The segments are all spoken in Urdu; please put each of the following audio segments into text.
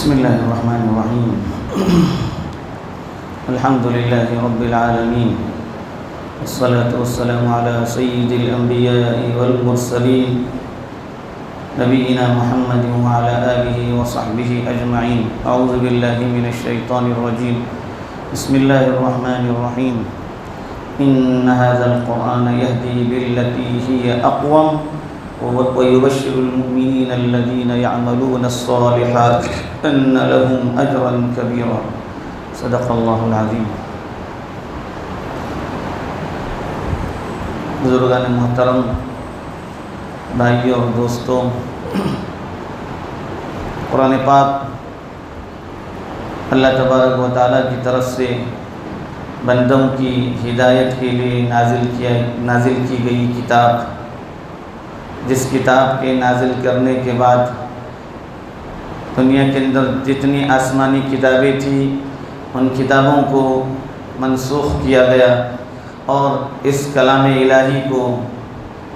بسم الله الرحمن الرحيم الحمد لله رب العالمين والصلاة والسلام على سيد الأنبياء والمرسلين نبينا محمد وعلى آله وصحبه أجمعين. أعوذ بالله من الشيطان الرجيم. بسم الله الرحمن الرحيم. إن هذا القرآن يهدي بالتي هي أقوم ويبشر المؤمنين الذين يعملون الصالحات أن لهم أجرا كبيرا. صدق الله العظيم. بزرگان محترم، بھائیوں اور دوستوں، قرآن پاک اللہ تبارک و تعالیٰ کی طرف سے بندوں کی ہدایت کے لیے نازل کی گئی کتاب، جس کتاب کے نازل کرنے کے بعد دنیا کے اندر جتنی آسمانی کتابیں تھیں ان کتابوں کو منسوخ کیا گیا اور اس کلام الہی کو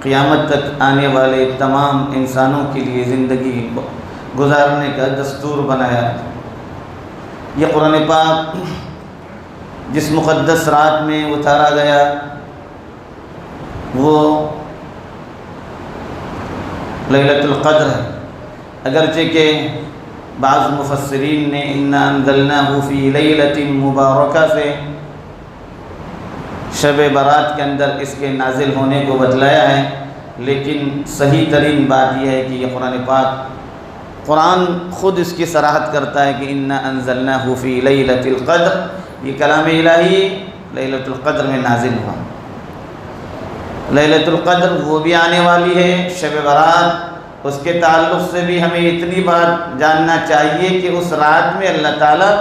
قیامت تک آنے والے تمام انسانوں کے لیے زندگی گزارنے کا دستور بنایا. یہ قرآن پاک جس مقدس رات میں اتارا گیا وہ لیلۃ القدر ہے، اگرچہ کہ بعض مفسرین نے انا انزلناہ فی لیلۃ مبارکہ سے شب برات کے اندر اس کے نازل ہونے کو بتلایا ہے، لیکن صحیح ترین بات یہ ہے کہ یہ قرآن خود اس کی صراحت کرتا ہے کہ انا انزلناہ فی لیلۃ القدر. یہ کلام الہی لیلۃ القدر میں نازل ہوا. لیلۃ القدر وہ بھی آنے والی ہے، شب برات. اس کے تعلق سے بھی ہمیں اتنی بات جاننا چاہیے کہ اس رات میں اللہ تعالیٰ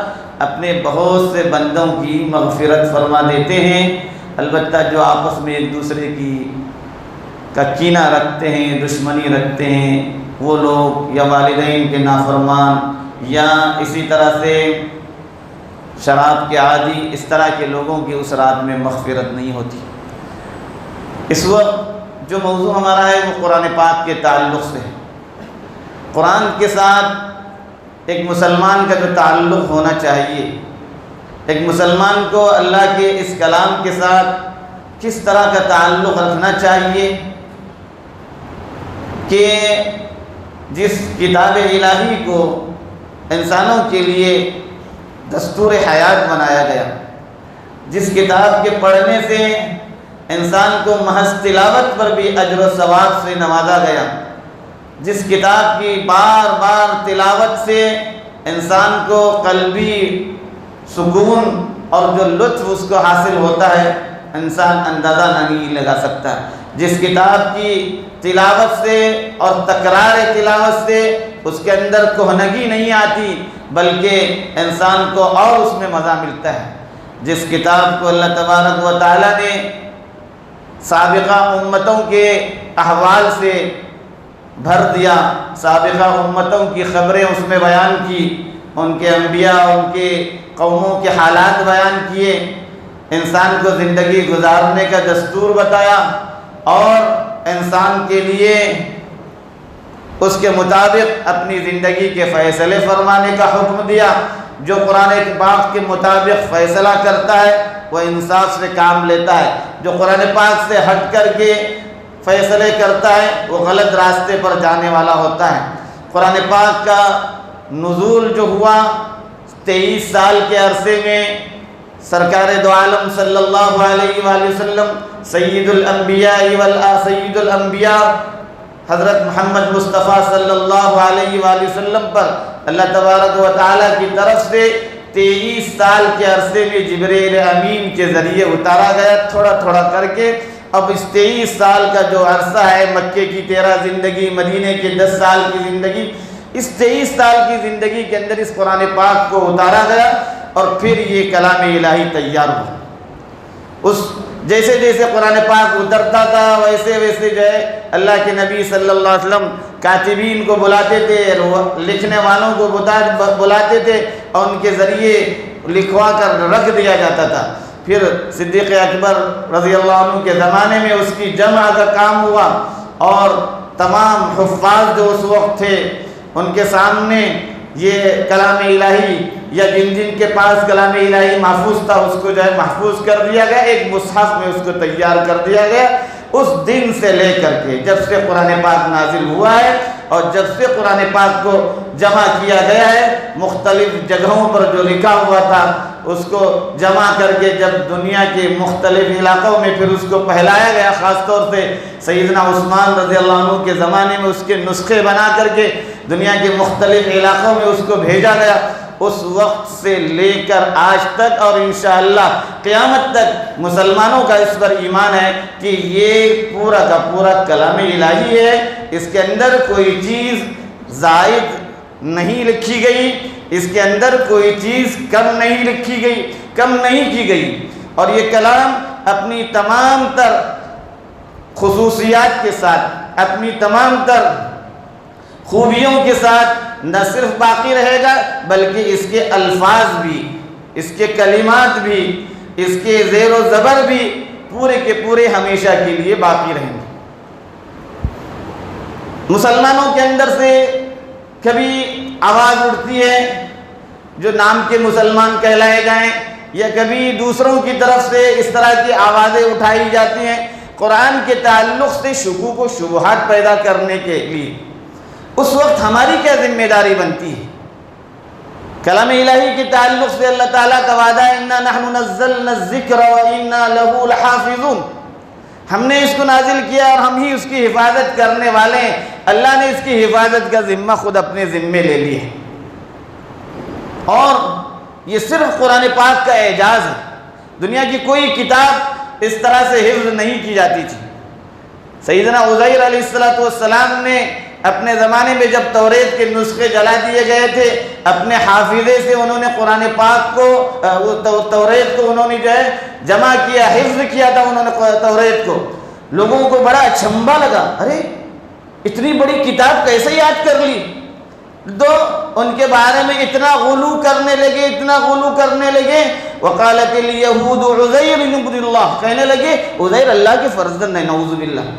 اپنے بہت سے بندوں کی مغفرت فرما دیتے ہیں. البتہ جو آپس میں ایک دوسرے کا کینہ رکھتے ہیں، دشمنی رکھتے ہیں، وہ لوگ یا والدین کے نافرمان یا اسی طرح سے شراب کے عادی، اس طرح کے لوگوں کی اس رات میں مغفرت نہیں ہوتی. اس وقت جو موضوع ہمارا ہے وہ قرآن پاک کے تعلق سے ہے. قرآن کے ساتھ ایک مسلمان کا جو تعلق ہونا چاہیے، ایک مسلمان کو اللہ کے اس کلام کے ساتھ کس طرح کا تعلق رکھنا چاہیے کہ جس کتاب الہی کو انسانوں کے لیے دستور حیات بنایا گیا، جس کتاب کے پڑھنے سے انسان کو محض تلاوت پر بھی اجر و ثواب سے نوازا گیا، جس کتاب کی بار بار تلاوت سے انسان کو قلبی سکون اور جو لطف اس کو حاصل ہوتا ہے انسان اندازہ نہیں لگا سکتا. جس کتاب کی تلاوت سے اور تکرار تلاوت سے اس کے اندر کہنگی نہیں آتی بلکہ انسان کو اور اس میں مزہ ملتا ہے. جس کتاب کو اللہ تبارک و تعالیٰ نے سابقہ امتوں کے احوال سے بھر دیا، سابقہ امتوں کی خبریں اس میں بیان کی، ان کے انبیاء، ان کے قوموں کے حالات بیان کیے، انسان کو زندگی گزارنے کا دستور بتایا اور انسان کے لیے اس کے مطابق اپنی زندگی کے فیصلے فرمانے کا حکم دیا. جو قرآن پاک کے مطابق فیصلہ کرتا ہے وہ انصاف سے کام لیتا ہے، جو قرآن پاک سے ہٹ کر کے فیصلے کرتا ہے وہ غلط راستے پر جانے والا ہوتا ہے. قرآن پاک کا نزول جو ہوا 23 سال کے عرصے میں سرکار دو عالم صلی اللہ علیہ وآلہ وسلم سید الانبیاء حضرت محمد مصطفیٰ صلی اللہ علیہ وآلہ وسلم پر اللہ تبارک و تعالیٰ کی طرف سے 23 سال کے عرصے میں جبریل امین کے ذریعے اتارا گیا، تھوڑا تھوڑا کر کے. اب اس 23 سال کا جو عرصہ ہے، مکے کی 13 زندگی، مدینے کے 10 سال کی زندگی، اس 23 سال کی زندگی کے اندر اس قرآن پاک کو اتارا گیا اور پھر یہ کلام الہی تیار ہوا. جیسے جیسے قرآن پاک اترتا تھا ویسے ویسے جو ہے اللہ کے نبی صلی اللہ علیہ وسلم کاتبین کو بلاتے تھے، لکھنے والوں کو بلاتے تھے اور ان کے ذریعے لکھوا کر رکھ دیا جاتا تھا. پھر صدیق اکبر رضی اللہ عنہ کے زمانے میں اس کی جمع کا کام ہوا اور تمام حفاظ جو اس وقت تھے ان کے سامنے یہ کلام الہی یا جن جن کے پاس کلام الہی محفوظ تھا اس کو جو ہے محفوظ کر دیا گیا، ایک مصحف میں اس کو تیار کر دیا گیا۔ اس دن سے لے کر کے جب سے قرآن پاک نازل ہوا ہے اور جب سے قرآن پاک کو جمع کیا گیا ہے، مختلف جگہوں پر جو لکھا ہوا تھا اس کو جمع کر کے جب دنیا کے مختلف علاقوں میں پھر اس کو پھیلایا گیا، خاص طور سے سیدنا عثمان رضی اللہ عنہ کے زمانے میں اس کے نسخے بنا کر کے دنیا کے مختلف علاقوں میں اس کو بھیجا گیا، اس وقت سے لے کر آج تک اور انشاءاللہ قیامت تک مسلمانوں کا اس پر ایمان ہے کہ یہ پورا کا پورا کلام الہی ہے، اس کے اندر کوئی چیز زائد نہیں لکھی گئی، اس کے اندر کوئی چیز کم نہیں لکھی گئی، کم نہیں کی گئی، اور یہ کلام اپنی تمام تر خصوصیات کے ساتھ، اپنی تمام تر خوبیوں کے ساتھ نہ صرف باقی رہے گا بلکہ اس کے الفاظ بھی، اس کے کلمات بھی، اس کے زیر و زبر بھی پورے کے پورے ہمیشہ کے لیے باقی رہیں گے۔ مسلمانوں کے اندر سے کبھی آواز اٹھتی ہے جو نام کے مسلمان کہلائے جائیں، یا کبھی دوسروں کی طرف سے اس طرح کی آوازیں اٹھائی جاتی ہیں قرآن کے تعلق سے شکوک و شبہات پیدا کرنے کے لیے، اس وقت ہماری کیا ذمہ داری بنتی ہے؟ کلام الہی کے تعلق سے اللہ تعالیٰ کا وعدہ ہے اِنَّا نَحْنُ نَزَّلْنَا الذِّكْرَ وَإِنَّا لَهُ لَحَافِظُونَ، ہم نے اس کو نازل کیا اور ہم ہی اس کی حفاظت کرنے والے ہیں۔ اللہ نے اس کی حفاظت کا ذمہ خود اپنے ذمے لے لی ہے، اور یہ صرف قرآن پاک کا اعجاز ہے، دنیا کی کوئی کتاب اس طرح سے حفظ نہیں کی جاتی تھی۔ سیدنا عزیر علیہ السلام نے اپنے زمانے میں جب توریت کے نسخے جلا دیے گئے تھے، اپنے حافظے سے انہوں نے قرآن پاک کو، توریت کو انہوں نے جو ہے جمع کیا، حفظ کیا تھا انہوں نے توریت کو۔ لوگوں کو بڑا اچھمبا لگا، ارے اتنی بڑی کتاب کیسے یاد کر لی؟ تو ان کے بارے میں اتنا غلو کرنے لگے، اتنا غلو کرنے لگے، وقالت الیہود عزیر ابن اللہ، کہنے لگے عزیر اللہ کے فرزند ہے، نعوذ باللہ۔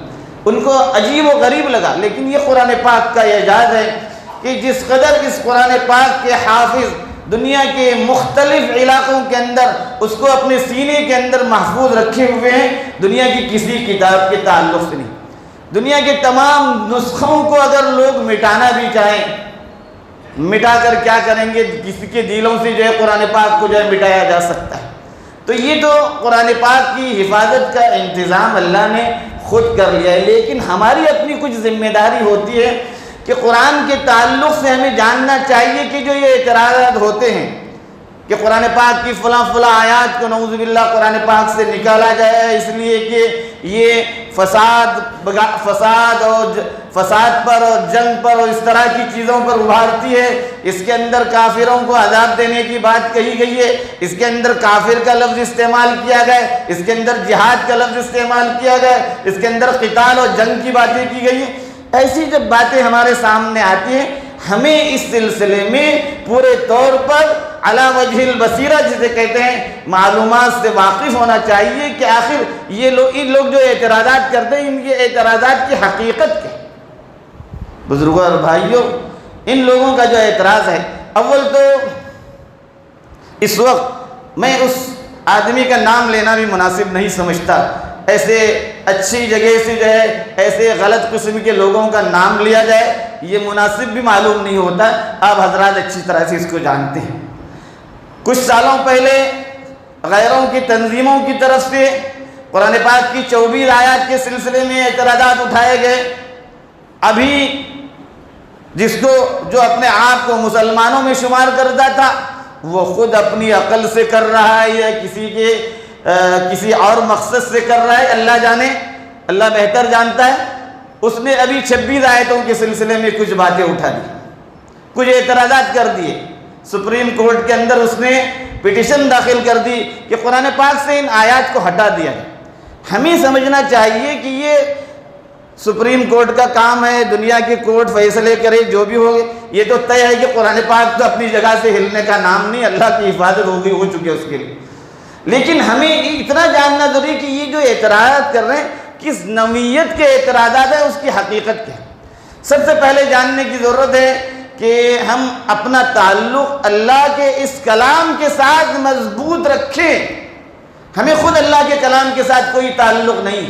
ان کو عجیب و غریب لگا، لیکن یہ قرآن پاک کا اعجاز ہے کہ جس قدر اس قرآن پاک کے حافظ دنیا کے مختلف علاقوں کے اندر اس کو اپنے سینے کے اندر محفوظ رکھے ہوئے ہیں، دنیا کی کسی کتاب کے تعلق سے نہیں۔ دنیا کے تمام نسخوں کو اگر لوگ مٹانا بھی چاہیں، مٹا کر کیا کریں گے؟ کسی کے دلوں سے جو ہے قرآن پاک کو جو ہے مٹایا جا سکتا ہے۔ تو یہ تو قرآن پاک کی حفاظت کا انتظام اللہ نے خود کر لیا ہے، لیکن ہماری اپنی کچھ ذمہ داری ہوتی ہے کہ قرآن کے تعلق سے ہمیں جاننا چاہیے کہ جو یہ اعتراضات ہوتے ہیں کہ قرآن پاک کی فلاں آیات کو نعوذ باللہ قرآن پاک سے نکالا جائے اس لیے کہ یہ فساد پر اور جنگ پر اور اس طرح کی چیزوں پر ابھارتی ہے، اس کے اندر کافروں کو عذاب دینے کی بات کہی گئی ہے، اس کے اندر کافر کا لفظ استعمال کیا گیا ہے، اس کے اندر جہاد کا لفظ استعمال کیا گیا ہے، اس کے اندر قتال اور جنگ کی باتیں کی گئی ہیں۔ ایسی جب باتیں ہمارے سامنے آتی ہیں، ہمیں اس سلسلے میں پورے طور پر علی وجہ البصیرہ جسے کہتے ہیں معلومات سے واقف ہونا چاہیے کہ آخر ان لوگ جو اعتراضات کرتے ہیں ان کے اعتراضات کی حقیقت کیا ہے۔ بزرگوں اور بھائیوں، ان لوگوں کا جو اعتراض ہے، اول تو اس وقت میں اس آدمی کا نام لینا بھی مناسب نہیں سمجھتا، ایسے اچھی جگہ سے جو ہے ایسے غلط قسم کے لوگوں کا نام لیا جائے، یہ مناسب بھی معلوم نہیں ہوتا۔ آپ حضرات اچھی طرح سے اس کو جانتے ہیں۔ کچھ سالوں پہلے غیروں کی تنظیموں کی طرف سے قرآن پاک کی 24 آیات کے سلسلے میں اعتراضات اٹھائے گئے۔ ابھی جو اپنے آپ کو مسلمانوں میں شمار کرتا تھا، وہ خود اپنی عقل سے کر رہا ہے یا کسی اور مقصد سے کر رہا ہے، اللہ جانے، اللہ بہتر جانتا ہے۔ اس نے ابھی 26 آیتوں کے سلسلے میں کچھ باتیں اٹھا دی، کچھ اعتراضات کر دیے۔ سپریم کورٹ کے اندر اس نے پٹیشن داخل کر دی کہ قرآن پاک سے ان آیات کو ہٹا دیا ہے۔ ہمیں سمجھنا چاہیے کہ یہ سپریم کورٹ کا کام ہے، دنیا کے کورٹ فیصلے کرے جو بھی ہوگے، یہ تو طے ہے کہ قرآن پاک تو اپنی جگہ سے ہلنے کا نام نہیں، اللہ کی حفاظت ہو چکی ہے اس کے لیے۔ لیکن ہمیں اتنا جاننا ضروری کہ یہ جو اعتراضات کر رہے ہیں کس نوعیت کے اعتراضات ہیں، اس کی حقیقت کیا ہے۔ سب سے پہلے جاننے کی ضرورت ہے کہ کہ ہم اپنا تعلق اللہ کے اس کلام کے ساتھ مضبوط رکھیں۔ ہمیں خود اللہ کے کلام کے ساتھ کوئی تعلق نہیں،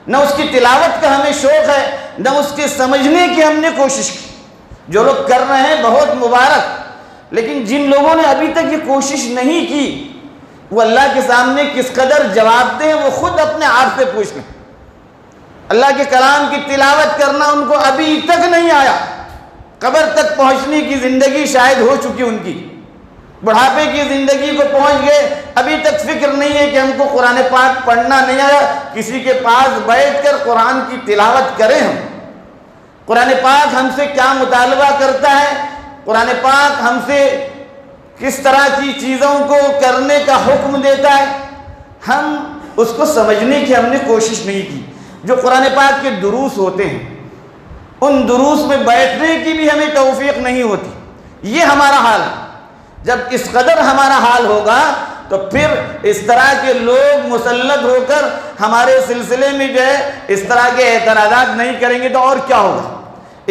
نہ اس کی تلاوت کا ہمیں شوق ہے، نہ اس کے سمجھنے کی ہم نے کوشش کی۔ جو لوگ کر رہے ہیں بہت مبارک، لیکن جن لوگوں نے ابھی تک یہ کوشش نہیں کی وہ اللہ کے سامنے کس قدر جواب دیں وہ خود اپنے آپ سے پوچھ لیں۔ اللہ کے کلام کی تلاوت کرنا ان کو ابھی تک نہیں آیا، قبر تک پہنچنے کی زندگی شاید ہو چکی ان کی، بڑھاپے کی زندگی کو پہنچ گئے، ابھی تک فکر نہیں ہے کہ ہم کو قرآن پاک پڑھنا نہیں آیا، کسی کے پاس بیٹھ کر قرآن کی تلاوت کریں۔ ہم قرآن پاک ہم سے کیا مطالبہ کرتا ہے، قرآن پاک ہم سے کس طرح کی چیزوں کو کرنے کا حکم دیتا ہے، ہم اس کو سمجھنے کی ہم نے کوشش نہیں کی۔ جو قرآن پاک کے دروس ہوتے ہیں ان دروس میں بیٹھنے کی بھی ہمیں توفیق نہیں ہوتی۔ یہ ہمارا حال ہے۔ جب اس قدر ہمارا حال ہوگا تو پھر اس طرح کے لوگ مسلط ہو کر ہمارے سلسلے میں جو ہے اس طرح کے اعتراضات نہیں کریں گے تو اور کیا ہوگا۔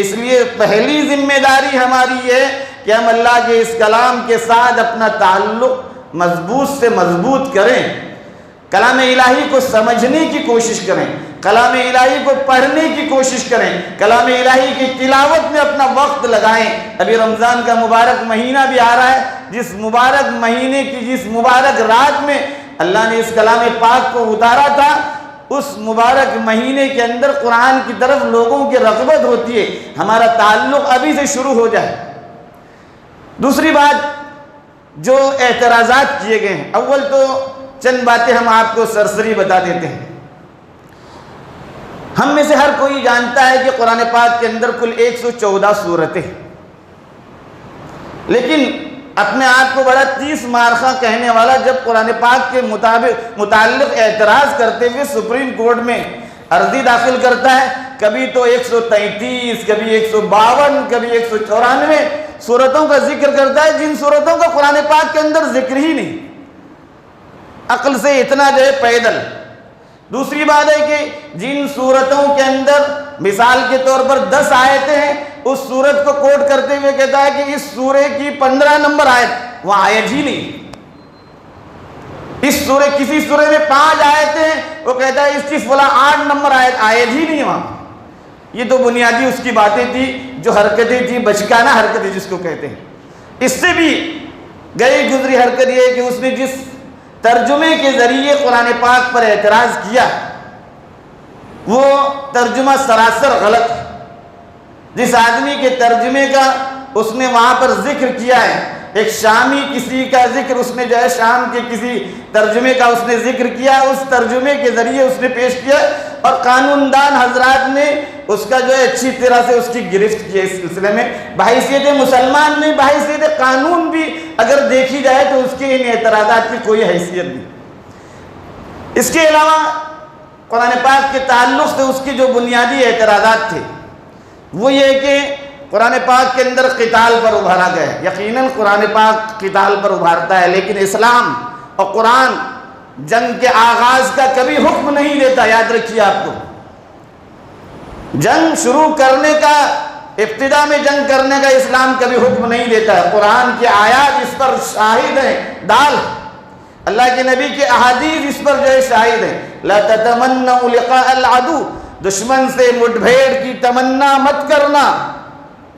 اس لیے پہلی ذمہ داری ہماری یہ ہے کہ ہم اللہ کے اس کلام کے ساتھ اپنا تعلق مضبوط سے مضبوط کریں، کلام الہی کو سمجھنے کی کوشش کریں، کلام الہی کو پڑھنے کی کوشش کریں، کلام الہی کی تلاوت میں اپنا وقت لگائیں۔ ابھی رمضان کا مبارک مہینہ بھی آ رہا ہے، جس مبارک مہینے کی جس مبارک رات میں اللہ نے اس کلام پاک کو اتارا تھا، اس مبارک مہینے کے اندر قرآن کی طرف لوگوں کی رغبت ہوتی ہے، ہمارا تعلق ابھی سے شروع ہو جائے۔ دوسری بات جو اعتراضات کیے گئے ہیں، اول تو چند باتیں ہم آپ کو سرسری بتا دیتے ہیں۔ ہم میں سے ہر کوئی جانتا ہے کہ قرآن پاک کے اندر کل 114 سورتیں، لیکن اپنے آپ کو بڑا 30 مارخہ کہنے والا جب قرآن پاک کے متعلق اعتراض کرتے ہوئے سپریم کورٹ میں عرضی داخل کرتا ہے، کبھی تو 133، کبھی 152، کبھی 194 سورتوں کا ذکر کرتا ہے، جن سورتوں کا قرآن پاک کے اندر ذکر ہی نہیں، عقل سے اتنا جو ہے پیدل۔ دوسری بات ہے کہ جن صورتوں کے اندر مثال کے طور پر 10 آیتیں ہیں، اس صورت کو کوٹ کرتے ہوئے کہتا ہے کہ اس سورے کی 15 نمبر آیت، وہاں آیت ہی نہیں۔ کسی سورے میں 5 آیتیں ہیں، وہ کہتا ہے اس کی فلاں 8 نمبر آیت ہی نہیں وہاں۔ یہ تو بنیادی اس کی باتیں تھی، جو حرکتیں تھیں، بچکانہ حرکتیں جس کو کہتے ہیں۔ اس سے بھی گئی گزری حرکت یہ ہے کہ اس نے جس ترجمے کے ذریعے قرآن پاک پر اعتراض کیا وہ ترجمہ سراسر غلط ہے۔ جس آدمی کے ترجمے کا اس نے وہاں پر ذکر کیا ہے، ایک شامی کسی کا ذکر اس نے جو ہے شام کے کسی ترجمے کا اس نے ذکر کیا، اس ترجمے کے ذریعے اس نے پیش کیا، اور قانون دان حضرات نے اس کا جو ہے اچھی طرح سے اس کی گرفت کی اس سلسلے میں۔ بحیثیت مسلمان میں بحیثیت قانون بھی اگر دیکھی جائے تو اس کے ان اعتراضات کی کوئی حیثیت نہیں۔ اس کے علاوہ قرآن پاک کے تعلق سے اس کی جو بنیادی اعتراضات تھے وہ یہ کہ قرآن پاک کے اندر قتال پر ابھارا گیا ہے۔ یقیناً قرآن پاک قتال پر ابھارتا ہے، لیکن اسلام اور قرآن جنگ کے آغاز کا کبھی حکم نہیں دیتا، یاد رکھیے آپ کو۔ جنگ شروع کرنے کا، ابتدا میں جنگ کرنے کا اسلام کبھی حکم نہیں دیتا ہے۔ قرآن کی آیات اس پر شاہد ہیں، دال اللہ کے نبی کی احادیث اس پر جو ہے شاہد ہیں۔ لا تتمنوا لقاء العدو، دشمن سے مٹ بھیڑ کی تمنا مت کرنا۔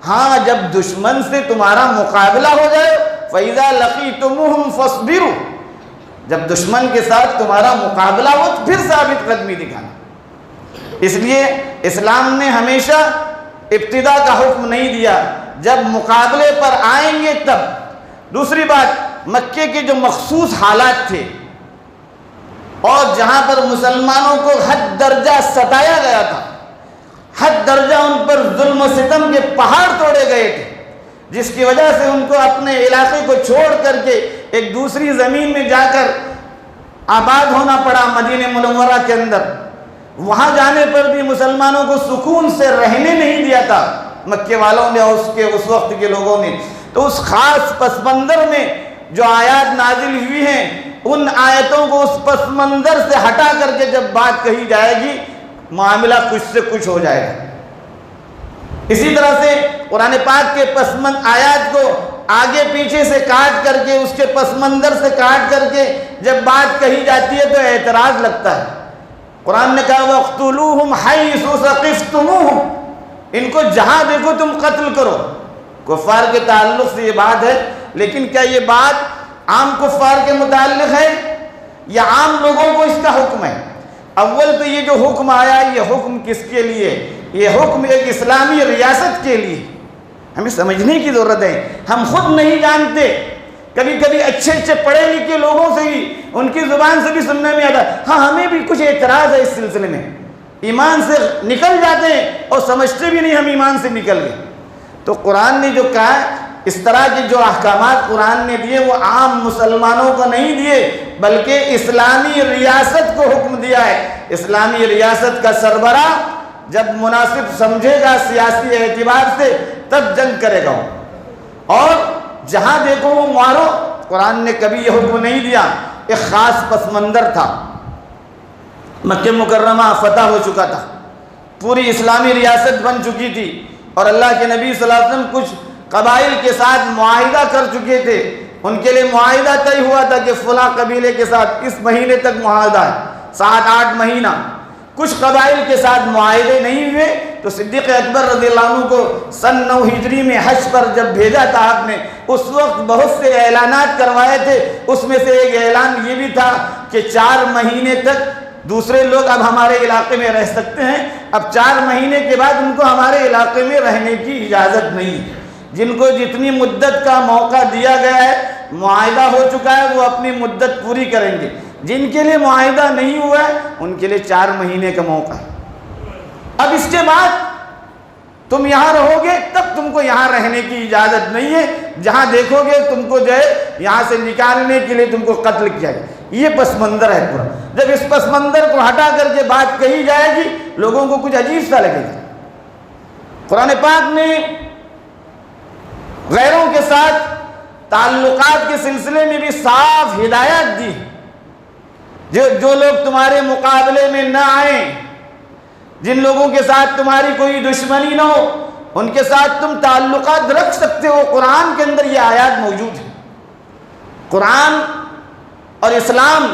ہاں جب دشمن سے تمہارا مقابلہ ہو جائے، فَإِذَا لَقِيتُمُوهُمْ فَاصْبِرُوا، جب دشمن کے ساتھ تمہارا مقابلہ ہو تو پھر ثابت قدمی دکھانا۔ اس لیے اسلام نے ہمیشہ ابتدا کا حکم نہیں دیا، جب مقابلے پر آئیں گے تب۔ دوسری بات، مکے کے جو مخصوص حالات تھے اور جہاں پر مسلمانوں کو حد درجہ ستایا گیا تھا، حد درجہ ان پر ظلم و ستم کے پہاڑ توڑے گئے تھے، جس کی وجہ سے ان کو اپنے علاقے کو چھوڑ کر کے ایک دوسری زمین میں جا کر آباد ہونا پڑا مدینہ منورہ کے اندر۔ وہاں جانے پر بھی مسلمانوں کو سکون سے رہنے نہیں دیا تھا مکے والوں نے اور اس وقت کے لوگوں نے۔ تو اس خاص پس منظر میں جو آیات نازل ہوئی ہیں، ان آیتوں کو اس پس منظر سے ہٹا کر کے جب بات کہی جائے گی، معاملہ کچھ سے کچھ ہو جائے گا۔ اسی طرح سے قرآن پاک کے آیات کو آگے پیچھے سے کاٹ کر کے، اس کے پس منظر سے کاٹ کر کے جب بات کہی جاتی ہے تو اعتراض لگتا ہے۔ قرآن نے کہا وَاقْتُلُوهُمْ حَيْثُ ثَقِفْتُمُوهُمْ، ان کو جہاں دیکھو تم قتل کرو۔ کفار کے تعلق سے یہ بات ہے، لیکن کیا یہ بات عام کفار کے متعلق ہے یا عام لوگوں کو اس کا حکم ہے؟ اول تو یہ جو حکم آیا یہ حکم کس کے لیے؟ یہ حکم ایک اسلامی ریاست کے لیے۔ ہمیں سمجھنے کی ضرورت ہے، ہم خود نہیں جانتے، کبھی کبھی اچھے اچھے پڑھے لکھے لوگوں سے بھی، ان کی زبان سے بھی سننے میں آتا ہے ہاں ہمیں بھی کچھ اعتراض ہے اس سلسلے میں، ایمان سے نکل جاتے ہیں اور سمجھتے بھی نہیں ہم ایمان سے نکل گئے۔ تو قرآن نے جو کہا، اس طرح کے جو احکامات قرآن نے دیے وہ عام مسلمانوں کو نہیں دیے، بلکہ اسلامی ریاست کو حکم دیا ہے۔ اسلامی ریاست کا سربراہ جب مناسب سمجھے گا سیاسی اعتبار سے تب جنگ کرے گا، اور جہاں دیکھو وہ مارو۔ قرآن نے کبھی یہ حکم نہیں دیا۔ ایک خاص پس منظر تھا، مکہ مکرمہ فتح ہو چکا تھا، پوری اسلامی ریاست بن چکی تھی، اور اللہ کے نبی صلی اللہ علیہ وسلم کچھ قبائل کے ساتھ معاہدہ کر چکے تھے۔ ان کے لیے معاہدہ طے ہوا تھا کہ فلاں قبیلے کے ساتھ اس مہینے تک معاہدہ ہے، 7-8 مہینہ۔ کچھ قبائل کے ساتھ معاہدے نہیں ہوئے تو صدیق اکبر رضی اللہ عنہ کو سن 9 ہجری میں حج پر جب بھیجا تھا آپ نے، اس وقت بہت سے اعلانات کروائے تھے۔ اس میں سے ایک اعلان یہ بھی تھا کہ 4 مہینے تک دوسرے لوگ اب ہمارے علاقے میں رہ سکتے ہیں، اب 4 مہینے کے بعد ان کو ہمارے علاقے میں رہنے کی اجازت نہیں ہے۔ جن کو جتنی مدت کا موقع دیا گیا ہے، معاہدہ ہو چکا ہے، وہ اپنی مدت پوری کریں گے۔ جن کے لیے معاہدہ نہیں ہوا ہے ان کے لیے 4 مہینے کا موقع ہے۔ اب اس کے بعد تم یہاں رہو گے تب تم کو یہاں رہنے کی اجازت نہیں ہے، جہاں دیکھو گے تم کو جو ہے یہاں سے نکالنے کے لیے تم کو قتل کیا جائے۔ یہ پس منظر ہے پورا۔ جب اس پس منظر کو ہٹا کر کے بات کہی جائے گی لوگوں کو کچھ عجیب سا لگے گا۔ قرآن پاک نے غیروں کے ساتھ تعلقات کے سلسلے میں بھی صاف ہدایت دی، جو لوگ تمہارے مقابلے میں نہ آئیں، جن لوگوں کے ساتھ تمہاری کوئی دشمنی نہ ہو، ان کے ساتھ تم تعلقات رکھ سکتے ہو۔ قرآن کے اندر یہ آیات موجود ہیں۔ قرآن اور اسلام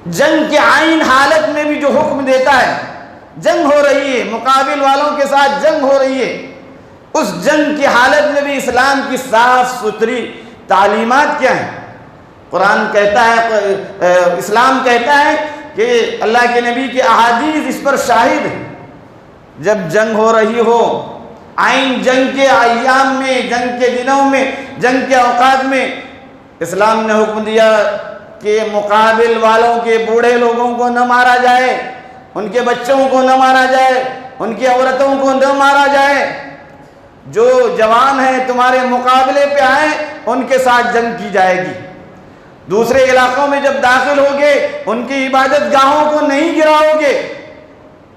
جنگ کے عین حالت میں بھی جو حکم دیتا ہے، جنگ ہو رہی ہے، مقابل والوں کے ساتھ جنگ ہو رہی ہے، اس جنگ کی حالت میں بھی اسلام کی صاف ستھری تعلیمات کیا ہیں؟ قرآن کہتا ہے، اسلام کہتا ہے کہ اللہ کے نبی کے احادیث اس پر شاہد ہیں۔ جب جنگ ہو رہی ہو، عین جنگ کے ایام میں، جنگ کے دنوں میں، جنگ کے اوقات میں، اسلام نے حکم دیا کہ مقابل والوں کے بوڑھے لوگوں کو نہ مارا جائے، ان کے بچوں کو نہ مارا جائے، ان کی عورتوں کو نہ مارا جائے۔ جو جوان ہیں تمہارے مقابلے پہ آئیں ان کے ساتھ جنگ کی جائے گی۔ دوسرے علاقوں میں جب داخل ہوگے ان کی عبادت گاہوں کو نہیں گراؤ گے،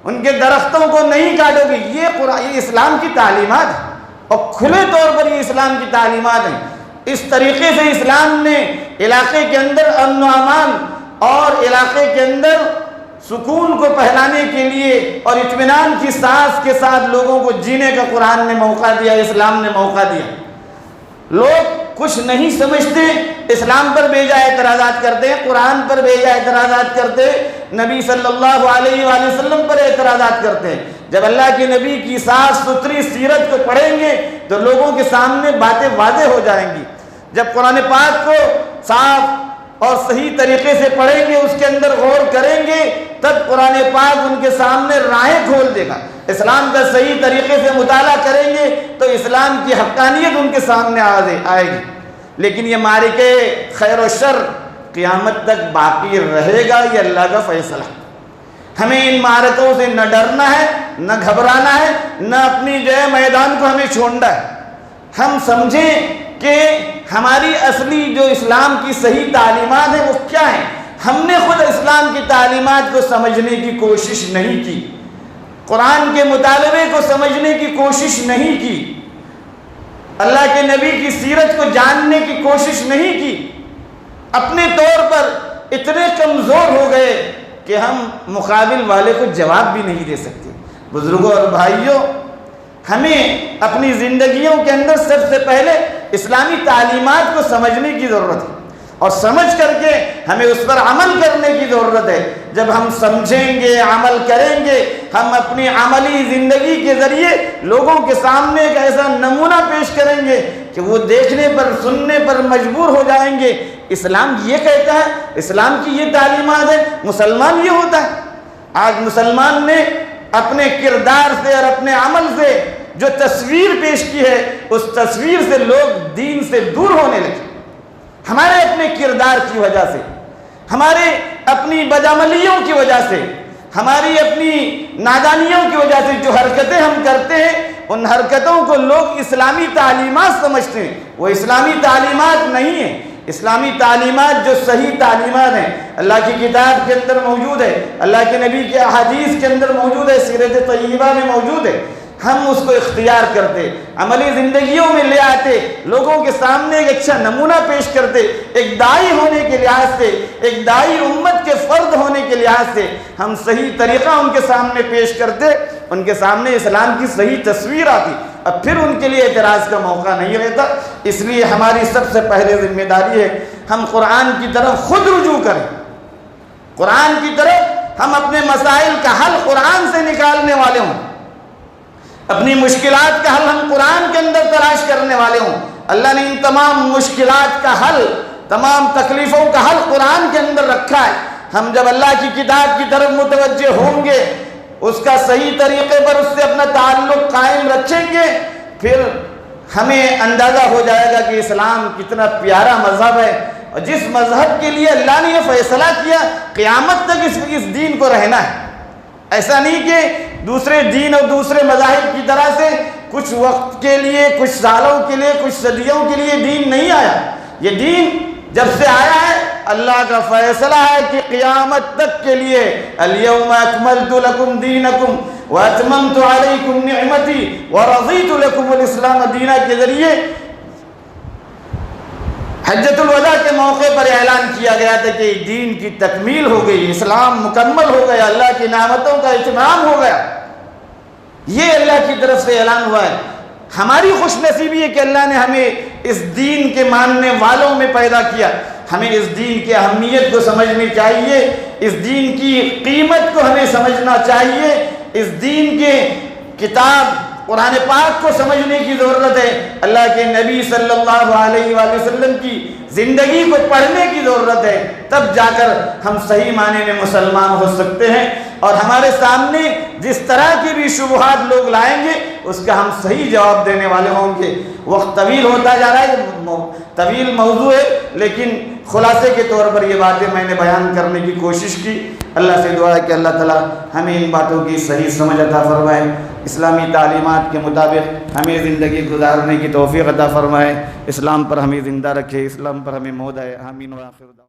ان کے درختوں کو نہیں کاٹو گے۔ یہ اسلام کی تعلیمات ہیں، اور کھلے طور پر یہ اسلام کی تعلیمات ہیں۔ اس طریقے سے اسلام نے علاقے کے اندر امن و امان اور علاقے کے اندر سکون کو پھیلانے کے لیے اور اطمینان کی سانس کے ساتھ لوگوں کو جینے کا قرآن نے موقع دیا، اسلام نے موقع دیا۔ لوگ کچھ نہیں سمجھتے، اسلام پر بے جا اعتراضات کرتے ہیں، قرآن پر بے جا اعتراضات کرتے ہیں، نبی صلی اللہ علیہ وآلہ وسلم پر اعتراضات کرتے ہیں۔ جب اللہ کے نبی کی صاف ستھری سیرت کو پڑھیں گے تو لوگوں کے سامنے باتیں واضح ہو جائیں گی۔ جب قرآن پاک کو صاف اور صحیح طریقے سے پڑھیں گے، اس کے اندر غور کریں گے، تب قرآن پاک ان کے سامنے راہیں کھول دے گا۔ اسلام کا صحیح طریقے سے مطالعہ کریں گے تو اسلام کی حقانیت ان کے سامنے آئے گی۔ لیکن یہ معرکہ خیر و شر قیامت تک باقی رہے گا، یہ اللہ کا فیصلہ۔ ہمیں ان معرکوں سے نہ ڈرنا ہے، نہ گھبرانا ہے، نہ اپنی جو ہے میدان کو ہمیں چھوڑنا ہے۔ ہم سمجھیں کہ ہماری اصلی جو اسلام کی صحیح تعلیمات ہیں وہ کیا ہیں۔ ہم نے خود اسلام کی تعلیمات کو سمجھنے کی کوشش نہیں کی، قرآن کے مطالبے کو سمجھنے کی کوشش نہیں کی، اللہ کے نبی کی سیرت کو جاننے کی کوشش نہیں کی۔ اپنے طور پر اتنے کمزور ہو گئے کہ ہم مقابل والے کو جواب بھی نہیں دے سکتے۔ بزرگوں اور بھائیوں، ہمیں اپنی زندگیوں کے اندر سب سے پہلے اسلامی تعلیمات کو سمجھنے کی ضرورت ہے، اور سمجھ کر کے ہمیں اس پر عمل کرنے کی ضرورت ہے۔ جب ہم سمجھیں گے، عمل کریں گے، ہم اپنی عملی زندگی کے ذریعے لوگوں کے سامنے ایک ایسا نمونہ پیش کریں گے کہ وہ دیکھنے پر، سننے پر مجبور ہو جائیں گے، اسلام یہ کہتا ہے، اسلام کی یہ تعلیمات ہے، مسلمان یہ ہوتا ہے۔ آج مسلمان نے اپنے کردار سے اور اپنے عمل سے جو تصویر پیش کی ہے، اس تصویر سے لوگ دین سے دور ہونے لگے۔ ہمارے اپنے کردار کی وجہ سے، ہمارے اپنی بدعملیوں کی وجہ سے، ہماری اپنی نادانیوں کی وجہ سے جو حرکتیں ہم کرتے ہیں، ان حرکتوں کو لوگ اسلامی تعلیمات سمجھتے ہیں۔ وہ اسلامی تعلیمات نہیں ہیں۔ اسلامی تعلیمات جو صحیح تعلیمات ہیں، اللہ کی کتاب کے اندر موجود ہے، اللہ کے نبی کے احادیث کے اندر موجود ہے، سیرت طیبہ میں موجود ہے، ہم اس کو اختیار کرتے، عملی زندگیوں میں لے آتے، لوگوں کے سامنے ایک اچھا نمونہ پیش کرتے۔ ایک داعی ہونے کے لحاظ سے، ایک داعی امت کے فرد ہونے کے لحاظ سے ہم صحیح طریقہ ان کے سامنے پیش کرتے، ان کے سامنے اسلام کی صحیح تصویر آتی، اب پھر ان کے لیے اعتراض کا موقع نہیں رہتا۔ اس لیے ہماری سب سے پہلے ذمہ داری ہے ہم قرآن کی طرف خود رجوع کریں، قرآن کی طرف ہم اپنے مسائل کا حل قرآن سے نکالنے والے ہوں، اپنی مشکلات کا حل ہم قرآن کے اندر تلاش کرنے والے ہوں۔ اللہ نے ان تمام مشکلات کا حل، تمام تکلیفوں کا حل قرآن کے اندر رکھا ہے۔ ہم جب اللہ کی کتاب کی طرف متوجہ ہوں گے، اس کا صحیح طریقے پر اس سے اپنا تعلق قائم رکھیں گے، پھر ہمیں اندازہ ہو جائے گا کہ اسلام کتنا پیارا مذہب ہے، اور جس مذہب کے لیے اللہ نے یہ فیصلہ کیا قیامت تک اس دین کو رہنا ہے۔ ایسا نہیں کہ دوسرے دین اور دوسرے مذاہب کی طرح سے کچھ وقت کے لیے، کچھ سالوں کے لیے، کچھ صدیوں کے لیے دین نہیں آیا۔ یہ دین جب سے آیا ہے، اللہ کا فیصلہ ہے کہ قیامت تک کے لیے الیوم اکملت لکم دینکم واتممت علیکم نعمتی ورضیت لکم الاسلام دینا کے ذریعے حجۃ الوداع کے موقع پر اعلان کیا گیا تھا کہ دین کی تکمیل ہو گئی، اسلام مکمل ہو گیا، اللہ کی نعمتوں کا اتمام ہو گیا۔ یہ اللہ کی طرف سے اعلان ہوا ہے۔ ہماری خوش نصیبی ہے کہ اللہ نے ہمیں اس دین کے ماننے والوں میں پیدا کیا۔ ہمیں اس دین کی اہمیت کو سمجھنی چاہیے، اس دین کی قیمت کو ہمیں سمجھنا چاہیے، اس دین کے کتاب قرآن پاک کو سمجھنے کی ضرورت ہے، اللہ کے نبی صلی اللہ علیہ وآلہ وسلم کی زندگی کو پڑھنے کی ضرورت ہے، تب جا کر ہم صحیح معنی میں مسلمان ہو سکتے ہیں۔ اور ہمارے سامنے جس طرح کی بھی شبہات لوگ لائیں گے، اس کا ہم صحیح جواب دینے والے ہوں گے۔ وقت طویل ہوتا جا رہا ہے، طویل موضوع ہے، لیکن خلاصے کے طور پر یہ باتیں میں نے بیان کرنے کی کوشش کی۔ اللہ سے دعا ہے کہ اللہ تعالیٰ ہمیں ان باتوں کی صحیح سمجھ عطا فرمائے، اسلامی تعلیمات کے مطابق ہمیں زندگی گزارنے کی توفیق عطا فرمائے، اسلام پر ہمیں زندہ رکھے، اسلام پر ہمیں موت آئے۔ آمین و آخر دعوانا۔